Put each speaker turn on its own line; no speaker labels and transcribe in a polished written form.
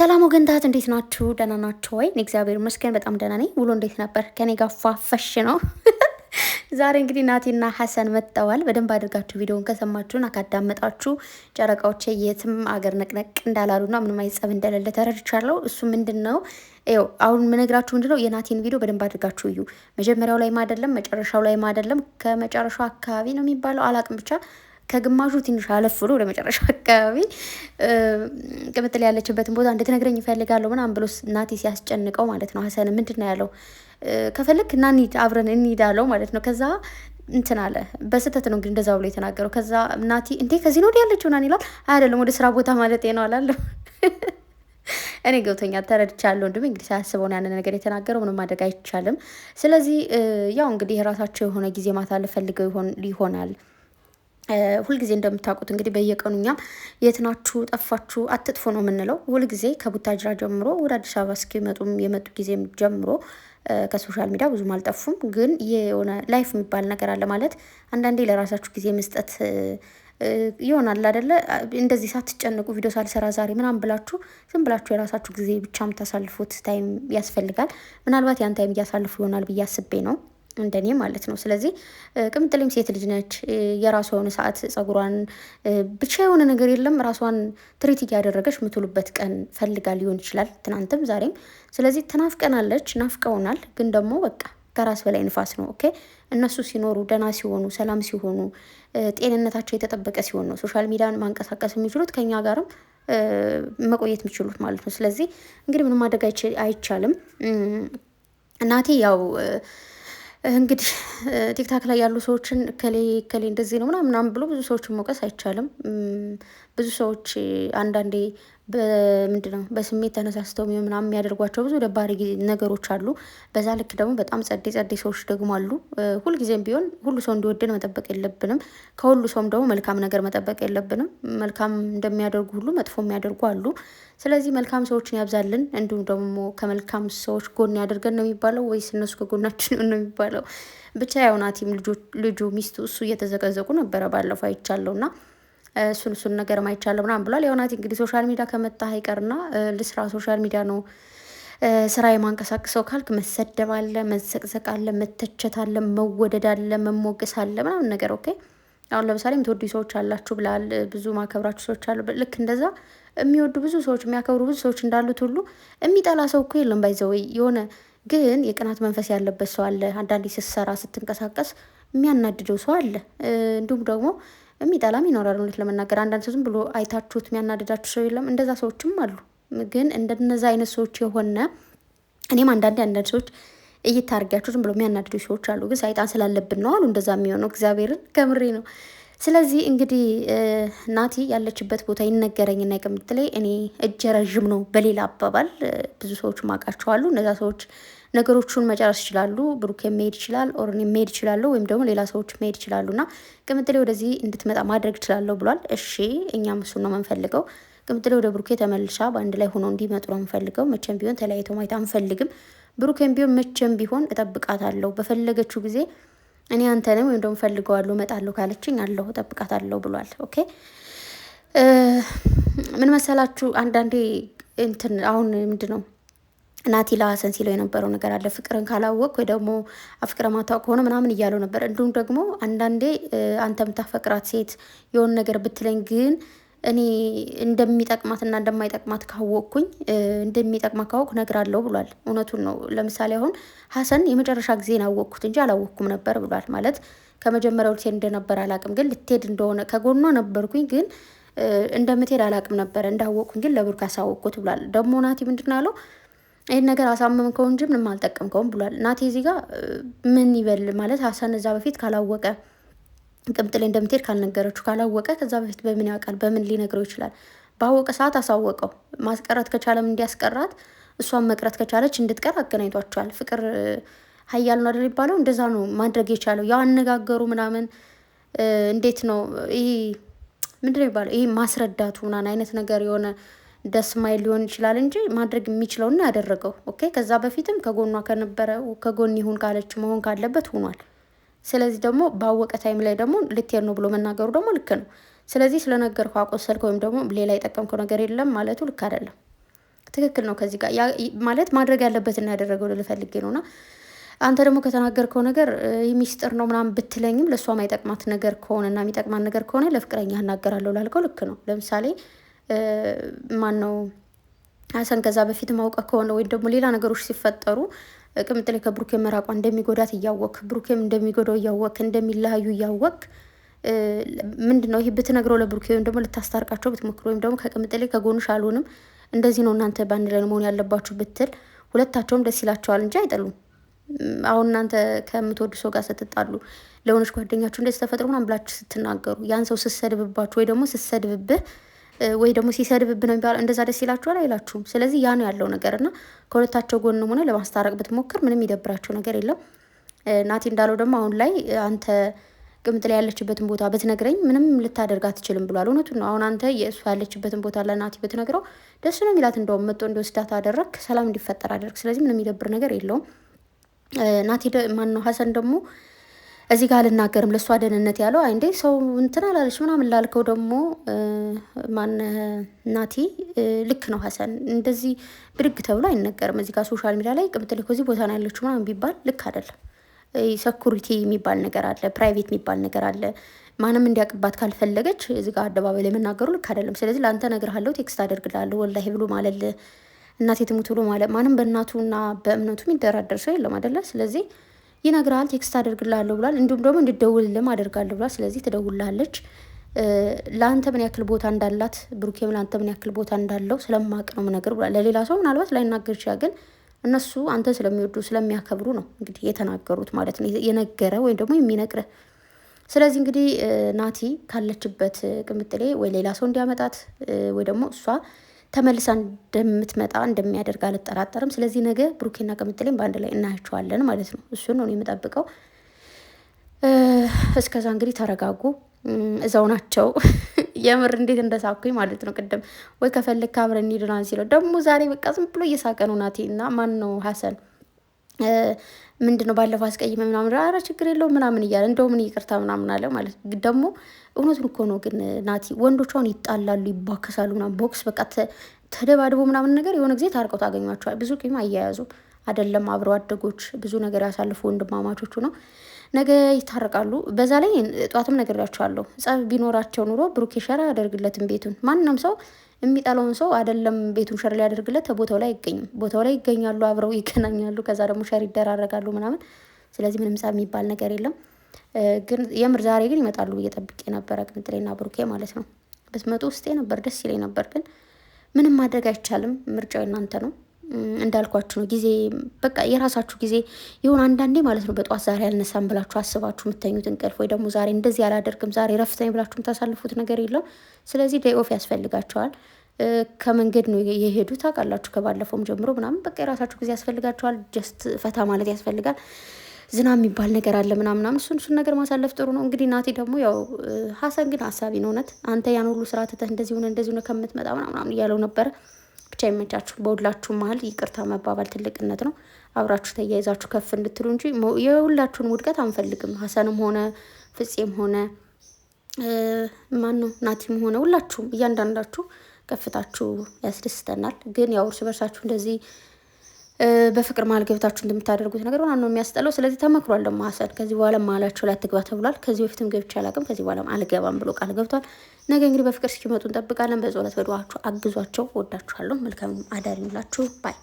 ሰላም ወገንታት እንዴት ናችሁ? ደህና ናችሁ ወይ? እኔ እግዚአብሔር ይመስገን በጣም ደህና ነኝ። ውሎ እንዴት ነበር? ከኔ ጋር ፏፈሽ ነው። ዛሬ እንግዲህ ናቲና ሀሰን መጥተዋል። በደንብ አድርጋችሁ ቪዲዮውን ከሰማችሁና ካዳመጣችሁ ጨረቃዎቼ የትም አገር ነቅነቅ እንዳላሉና ምንም አይጸብ እንደሌለ ተረድቻለሁ። እሱ ምንድን ነው ይኸው አሁን የምነግራችሁ ምንድን ነው የናቲን ቪዲዮ በደንብ አድርጋችሁ እዩ። መጀመሪያው ላይም አይደለም መጨረሻው ላይም አይደለም፣ ከመጨረሻው አካባቢ ነው የሚባለው አላቅም ብቻ ከግማሹ ትንሽ አለፍ ብሎ ወደ መጨረሻው አካባቢ ቅምጥል ያለችበትን ቦታ እንድትነግረኝ ይፈልጋለሁ ምናምን ብሎ ናቲ ሲያስጨንቀው ማለት ነው። ሀሰን ምንድን ነው ያለው? ከፈለክ እና እንሂድ አብረን እንሂዳለው ማለት ነው። ከዛ እንትን አለ። በስህተት ነው እንግዲህ እንደዛ ብሎ የተናገረው። ከዛ ናቲ እንዴ ከዚህ ነው ወዲህ ያለችው ናን ይላል። አይደለም ወደ ስራ ቦታ ማለት ነው አላለሁ። እኔ ገብቶኛል፣ ተረድቻለሁ። ወንድሜ እንግዲህ ሳያስበውን ያንን ነገር የተናገረው ምንም ማድረግ አይቻልም። ስለዚህ ያው እንግዲህ የራሳቸው የሆነ ጊዜ ማሳለፍ ፈልገው ይሆናል። ሁልጊዜ እንደምታውቁት እንግዲህ በየቀኑ እኛም የት ናችሁ ጠፋችሁ አትጥፎ ነው የምንለው። ሁልጊዜ ከቡታጅራ ጀምሮ ወደ አዲስ አበባ እስኪመጡም የመጡ ጊዜም ጀምሮ ከሶሻል ሚዲያ ብዙም አልጠፉም። ግን የሆነ ላይፍ የሚባል ነገር አለ ማለት አንዳንዴ ለራሳችሁ ጊዜ መስጠት ይሆናል አይደለ? እንደዚህ ሳትጨነቁ ቪዲዮ ሳልሰራ ዛሬ ምናምን ብላችሁ ዝም ብላችሁ የራሳችሁ ጊዜ ብቻ የምታሳልፉት ታይም ያስፈልጋል። ምናልባት ያን ታይም እያሳልፉ ይሆናል ብዬ አስቤ ነው እንደኔ ማለት ነው። ስለዚህ ቅምጥሌም ሴት ልጅ ነች። የራሷ የሆነ ሰዓት ጸጉሯን ብቻ የሆነ ነገር የለም ራሷን ትሪት እያደረገች የምትውሉበት ቀን ፈልጋ ሊሆን ይችላል፣ ትናንትም ዛሬም። ስለዚህ ትናፍቀናለች፣ ናፍቀውናል። ግን ደግሞ በቃ ከራስ በላይ ንፋስ ነው። ኦኬ እነሱ ሲኖሩ ደህና ሲሆኑ ሰላም ሲሆኑ ጤንነታቸው የተጠበቀ ሲሆን ነው ሶሻል ሚዲያን ማንቀሳቀስ የሚችሉት ከኛ ጋርም መቆየት የሚችሉት ማለት ነው። ስለዚህ እንግዲህ ምንም ማድረግ አይቻልም። እናቴ ያው እንግዲህ ቲክታክ ላይ ያሉ ሰዎችን ከሌ እንደዚህ ነው ምናምን ብሎ ብዙ ሰዎችን መውቀስ አይቻልም። ብዙ ሰዎች አንዳንዴ ምንድነው በስሜት ተነሳስተው ምናምን የሚያደርጓቸው ብዙ ደባሪ ነገሮች አሉ። በዛ ልክ ደግሞ በጣም ጸዴ ሰዎች ደግሞ አሉ። ሁልጊዜም ቢሆን ሁሉ ሰው እንዲወደን መጠበቅ የለብንም። ከሁሉ ሰውም ደግሞ መልካም ነገር መጠበቅ የለብንም። መልካም እንደሚያደርጉ ሁሉ መጥፎ የሚያደርጉ አሉ። ስለዚህ መልካም ሰዎችን ያብዛልን፣ እንዲሁም ደግሞ ከመልካም ሰዎች ጎን ያደርገን ነው የሚባለው ወይስ እነሱ ከጎናችን ነው የሚባለው? ብቻ ያው ናቲም ልጁ ሚስቱ እሱ እየተዘቀዘቁ ነበረ ባለፈው አይቻለሁና እሱን ነገር ማይቻለው ምናምን ብሏል። ያው ናቲ እንግዲህ ሶሻል ሚዲያ ከመጣ አይቀርና ልስራ ሶሻል ሚዲያ ነው ስራ የማንቀሳቅሰው ካልክ መሰደብ አለ፣ መዘቅዘቅ አለ፣ መተቸት አለ፣ መወደድ አለ፣ መሞገስ አለ ምናምን ነገር። ኦኬ አሁን ለምሳሌ የምትወዱ ሰዎች አላችሁ ብላል፣ ብዙ ማከብራችሁ ሰዎች አሉ። ልክ እንደዛ የሚወዱ ብዙ ሰዎች የሚያከብሩ ብዙ ሰዎች እንዳሉት ሁሉ የሚጠላ ሰው እኮ የለም። ባይዘው የሆነ ግን የቅናት መንፈስ ያለበት ሰው አለ። አንዳንዴ ስትሰራ ስትንቀሳቀስ የሚያናድደው ሰው አለ። እንዲሁም ደግሞ የሚጠላም ይኖራል። እውነት ለመናገር አንዳንድ ሰው ዝም ብሎ አይታችሁት የሚያናድዳችሁ ሰው የለም። እንደዛ ሰዎችም አሉ። ግን እንደነዛ አይነት ሰዎች የሆነ እኔም አንዳንድ ሰዎች እይታ አድርጊያችሁ ዝም ብሎ የሚያናድዱ ሰዎች አሉ። ግን ሰይጣን ስላለብን ነው አሉ እንደዛ የሚሆነው። እግዚአብሔርን ከምሬ ነው። ስለዚህ እንግዲህ ናቲ ያለችበት ቦታ ይነገረኝና የቅምጥሌ እኔ እጀ ረዥም ነው በሌላ አባባል ብዙ ሰዎች ማውቃቸዋሉ። እነዛ ሰዎች ነገሮቹን መጨረስ ይችላሉ። ብሩክ መሄድ ይችላል፣ ኦርኔ መሄድ ይችላሉ፣ ወይም ደግሞ ሌላ ሰዎች መሄድ ይችላሉ። እና ቅምጥሌ ወደዚህ እንድትመጣ ማድረግ ይችላለሁ ብሏል። እሺ እኛም እሱን ነው የምንፈልገው። ቅምጥሌ ወደ ብሩኬ ተመልሻ በአንድ ላይ ሆኖ እንዲመጡ ነው የምንፈልገው። መቼም ቢሆን ተለያይተው ማየት አንፈልግም። ብሩኬም ቢሆን መቼም ቢሆን እጠብቃታለሁ በፈለገችው ጊዜ እኔ አንተንም ወይም ደግሞ ፈልገዋለሁ እመጣለሁ ካለችኝ አለሁ እጠብቃታለሁ ብሏል። ኦኬ ምን መሰላችሁ አንዳንዴ እንትን አሁን ምንድነው ናቲ ለሀሰን ሲለው የነበረው ነገር አለ። ፍቅርን ካላወቅ ወይ ደግሞ አፍቅረ ማታወቅ ከሆነ ምናምን እያለው ነበር። እንዲሁም ደግሞ አንዳንዴ አንተ የምታፈቅራት ሴት የሆነ ነገር ብትለኝ ግን እኔ እንደሚጠቅማትና እንደማይጠቅማት ካወቅኩኝ እንደሚጠቅማ ካወቅ እነግራለሁ ብሏል። እውነቱን ነው። ለምሳሌ አሁን ሀሰን የመጨረሻ ጊዜን አወቅኩት እንጂ አላወቅኩም ነበር ብሏል። ማለት ከመጀመሪያው ልትሄድ እንደነበር አላቅም፣ ግን ልትሄድ እንደሆነ ከጎኗ ነበርኩኝ፣ ግን እንደምትሄድ አላቅም ነበር። እንዳወቅኩኝ ግን ለብሩክ አሳወቅኩት ብሏል። ደግሞ ናቲ ምንድን ያለው ይህን ነገር አሳመምከው እንጂ ምንም አልጠቀምከውም ብሏል። ናቲ እዚህ ጋር ምን ይበል ማለት ሀሰን እዛ በፊት ካላወቀ ቅምጥሌ እንደምትሄድ ካልነገረችው ካላወቀ ከዛ በፊት በምን ያውቃል? በምን ሊነግረው ይችላል? ባወቀ ሰዓት አሳወቀው። ማስቀረት ከቻለም እንዲያስቀራት፣ እሷን መቅረት ከቻለች እንድትቀር አገናኝቷቸዋል። ፍቅር ሀያል ነው አይደል ይባለው? እንደዛ ነው ማድረግ የቻለው። ያው አነጋገሩ ምናምን እንዴት ነው ይሄ ምንድነው ይባለው? ይሄ ማስረዳቱ ምናምን አይነት ነገር የሆነ ደስ ማይል ሊሆን ይችላል እንጂ ማድረግ የሚችለውና ያደረገው። ኦኬ ከዛ በፊትም ከጎኗ ከነበረ ከጎን ይሁን ካለች መሆን ካለበት ሆኗል። ስለዚህ ደግሞ ባወቀ ታይም ላይ ደግሞ ልትሄድ ነው ብሎ መናገሩ ደግሞ ልክ ነው። ስለዚህ ስለነገርኩ አቆሰልከው ወይም ደግሞ ሌላ የጠቀምከው ነገር የለም ማለቱ ልክ አይደለም። ትክክል ነው። ከዚህ ጋር ማለት ማድረግ ያለበትና ያደረገው ልፈልጌ ነውና አንተ ደግሞ ከተናገርከው ነገር ሚስጥር ነው ምናምን ብትለኝም ለእሷ ማይጠቅማት ነገር ከሆነና የሚጠቅማት ነገር ከሆነ ለፍቅረኛ እናገራለሁ ላልከው ልክ ነው። ለምሳሌ ማን ነው ሀሰን ከዛ በፊት ማውቀ ከሆነ ወይም ደግሞ ሌላ ነገሮች ሲፈጠሩ ቅምጥሌ ከብሩኬ መራቋ እንደሚጎዳት እያወቅ ብሩኬም እንደሚጎዳው እያወቅ እንደሚለያዩ እያወቅ ምንድን ነው ይህ ብትነግረው ለብሩኬ ወይም ደግሞ ልታስታርቃቸው ብትሞክር ወይም ደግሞ ከቅምጥሌ ከጎንሽ አልሆንም እንደዚህ ነው እናንተ በአንድ ላይ መሆን ያለባችሁ ብትል ሁለታቸውም ደስ ይላቸዋል እንጂ አይጠሉም። አሁን እናንተ ከምትወዱ ሰው ጋር ስትጣሉ ለሆነች ጓደኛችሁ እንደዚህ ተፈጥሮ ምናምን ብላችሁ ስትናገሩ ያን ሰው ስትሰድብባችሁ ወይ ደግሞ ስትሰድብብህ ወይ ደግሞ ሲሰድብብህ ነው የሚባለው እንደዛ ደስ ይላችኋል አይላችሁም? ስለዚህ ያ ነው ያለው ነገር እና ከሁለታቸው ጎን ሆነ ለማስታረቅ ብትሞክር ምንም ይደብራቸው ነገር የለም። ናቲ እንዳለው ደግሞ አሁን ላይ አንተ ቅምጥሌ ያለችበትን ቦታ ብትነግረኝ ምንም ልታደርግ አትችልም ብሏል። እውነቱን ነው። አሁን አንተ የእሷ ያለችበትን ቦታ ለናቲ ብትነግረው ደስ ነው የሚላት። እንደውም መጥቶ እንዲወስዳት አደረግ፣ ሰላም እንዲፈጠር አደረግ። ስለዚህ ምንም የሚደብር ነገር የለውም። ናቲ ማን ነው ሀሰን ደግሞ እዚህ ጋር አልናገርም ለእሷ ደህንነት ያለው እንዴ ሰው እንትን አላለች ምናምን ላልከው ደግሞ ማን ናቲ ልክ ነው። ሀሰን እንደዚህ ብድግ ተብሎ አይነገርም። እዚህ ጋር ሶሻል ሚዲያ ላይ ቅምጥሌ እኮ እዚህ ቦታ ነው ያለችው ምናምን ቢባል ልክ አይደለም። ሴኩሪቲ የሚባል ነገር አለ፣ ፕራይቬት የሚባል ነገር አለ። ማንም እንዲያቅባት ካልፈለገች እዚህ ጋር አደባባይ ላይ መናገሩ ልክ አይደለም። ስለዚህ ለአንተ እነግርሃለሁ፣ ቴክስት አደርግልሃለሁ ወላሂ ብሎ ማለት እናቴ ትሙት ብሎ ማለት ማንም በእናቱና በእምነቱ የሚደራደር ሰው የለም አይደለ? ስለዚህ ይነግርሃል፣ ቴክስት አደርግልሃለሁ ብሏል። እንዲሁም ደግሞ እንድደውልልም አደርጋለሁ ብሏል። ስለዚህ ትደውልልሃለች። ለአንተ ምን ያክል ቦታ እንዳላት ብሩኬም ለአንተ ምን ያክል ቦታ እንዳለው ስለማቅ ነው ምነግር ብሏል። ለሌላ ሰው ምናልባት ላይናገር ይችላል፣ ግን እነሱ አንተን ስለሚወዱ ስለሚያከብሩ ነው እንግዲህ የተናገሩት ማለት ነው፣ የነገረ ወይም ደግሞ የሚነግረ። ስለዚህ እንግዲህ ናቲ ካለችበት ቅምጥሌ ወይ ሌላ ሰው እንዲያመጣት ወይ ደግሞ እሷ ተመልሳ እንደምትመጣ እንደሚያደርግ አልጠራጠርም። ስለዚህ ነገ ብሩኬና ቅምጥሌን በአንድ ላይ እናያቸዋለን ማለት ነው። እሱን ነው የምጠብቀው። እስከዛ እንግዲህ ተረጋጉ፣ እዛው ናቸው። የምር እንዴት እንደሳኩኝ ማለት ነው። ቅድም ወይ ከፈልክ አብረን እንሂድና ሲለው ደግሞ ዛሬ በቃ ዝም ብሎ እየሳቀ ነው ናቲ እና ማን ነው ሀሰን ምንድን ነው ባለፈው አስቀይመ ምናምን ኧረ ችግር የለውም ምናምን እያለ እንደውም እኔ ይቅርታ ምናምን አለ ማለት ደግሞ እውነቱን እኮ ነው። ግን ናቲ ወንዶች አሁን ይጣላሉ፣ ይባከሳሉ ምናምን ቦክስ በቃ ተደባድቦ ምናምን ነገር የሆነ ጊዜ ታርቀው ታገኟቸዋል። ብዙ ቂም አያያዙም አይደለም አብረው አደጎች ብዙ ነገር ያሳልፉ ወንድማማቾቹ ነው። ነገ ይታረቃሉ። በዛ ላይ ጠዋትም ነግሬያቸዋለሁ፣ ጸብ ቢኖራቸው ኑሮ ብሩኬ ሸር አያደርግለትም ቤቱን። ማንም ሰው የሚጠላውን ሰው አይደለም ቤቱን ሸር ሊያደርግለት ቦታው ላይ አይገኝም። ቦታው ላይ ይገኛሉ፣ አብረው ይገናኛሉ፣ ከዛ ደግሞ ሸር ይደራረጋሉ ምናምን። ስለዚህ ምንም ጸብ የሚባል ነገር የለም። ግን የምር ዛሬ ግን ይመጣሉ ብዬ ጠብቄ ነበረ፣ ቅምጥሌና ብሩኬ ማለት ነው። ብትመጡ ውስጤ ነበር፣ ደስ ይለኝ ነበር። ግን ምንም ማድረግ አይቻልም። ምርጫው እናንተ ነው። እንዳልኳችሁ ነው። ጊዜ በቃ የራሳችሁ ጊዜ ይሁን። አንዳንዴ ማለት ነው በጠዋት ዛሬ አልነሳም ብላችሁ አስባችሁ የምተኙት እንቅልፍ ወይ ደግሞ ዛሬ እንደዚህ አላደርግም ዛሬ ረፍት ነኝ ብላችሁ የምታሳልፉት ነገር የለም። ስለዚህ ዴይ ኦፍ ያስፈልጋቸዋል። ከመንገድ ነው የሄዱ ታውቃላችሁ፣ ከባለፈውም ጀምሮ ምናምን በቃ የራሳችሁ ጊዜ ያስፈልጋቸዋል። ጀስት ፈታ ማለት ያስፈልጋል። ዝናብ የሚባል ነገር አለ ምናምናም እሱን ነገር ማሳለፍ ጥሩ ነው። እንግዲህ ናቲ ደግሞ ያው ሀሰን ግን ሀሳቢ ነው እውነት አንተ ያን ሁሉ ስራ ትተህ እንደዚህ ሆነ ከምትመጣ ምናምን እያለው ነበረ። ብቻ ይመቻችሁ። በሁላችሁ መሀል ይቅርታ መባባል ትልቅነት ነው። አብራችሁ ተያይዛችሁ ከፍ እንድትሉ እንጂ የሁላችሁን ውድቀት አንፈልግም። ሀሰንም ሆነ ፍፄም ሆነ ማን ነው ናቲም ሆነ ሁላችሁም እያንዳንዳችሁ ከፍታችሁ ያስደስተናል። ግን ያው እርስ በርሳችሁ እንደዚህ በፍቅር መሀል ገብታችሁ እንደምታደርጉት ነገር ነው የሚያስጠላው። ስለዚህ ተመክሯል ደግሞ ሀሰን ከዚህ በኋላ መሀላችሁ ላይ አትግባ ተብሏል። ከዚህ በፊትም ገብቼ አላውቅም፣ ከዚህ በኋላ አልገባም ብሎ ቃል ገብቷል። ነገ እንግዲህ በፍቅር እስኪመጡ እንጠብቃለን። በጸሎት በዱዓችሁ አግዟቸው። ወዳችኋለሁ። መልካም አዳር ይሁንላችሁ ባይ